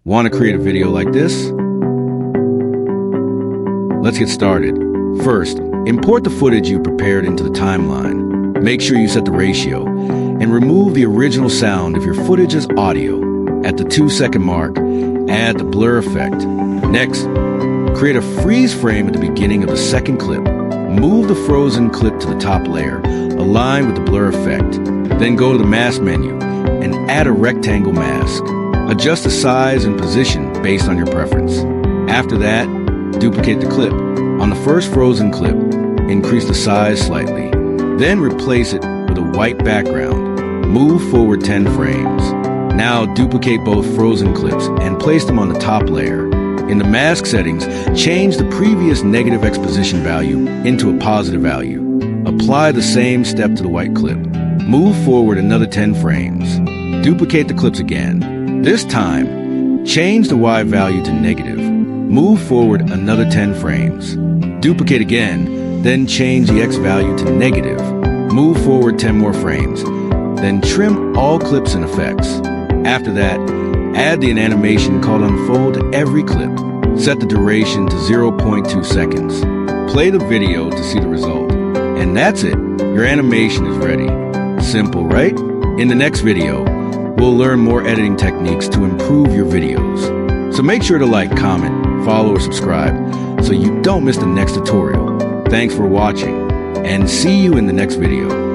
Want to create a video like this? Let's get started. First, import the footage you prepared into the timeline. Make sure you set the ratio and remove the original sound if your footage is audio. At the 2-second mark, add the blur effect. Next, create a freeze frame at the beginning of the second clip. Move the frozen clip to the top layer, align with the blur effect. Then go to the mask menu and add a rectangle mask. Adjust the size and position based on your preference. After that, duplicate the clip. On the first frozen clip, increase the size slightly. Then replace it with a white background. Move forward 10 frames. Now duplicate both frozen clips and place them on the top layer. In the mask settings, change the previous negative exposition value into a positive value. Apply the same step to the white clip. Move forward another 10 frames. Duplicate the clips again. This time, change the Y value to negative. Move forward another 10 frames. Duplicate again, then change the X value to negative. Move forward 10 more frames. Then trim all clips and effects. After that, add an animation called Unfold Every Clip. Set the duration to 0.2 seconds. Play the video to see the result. And that's it. Your animation is ready. Simple, right? In the next video, we'll learn more editing techniques to improve your videos. So make sure to like, comment, follow, or subscribe so you don't miss the next tutorial. Thanks for watching, and see you in the next video.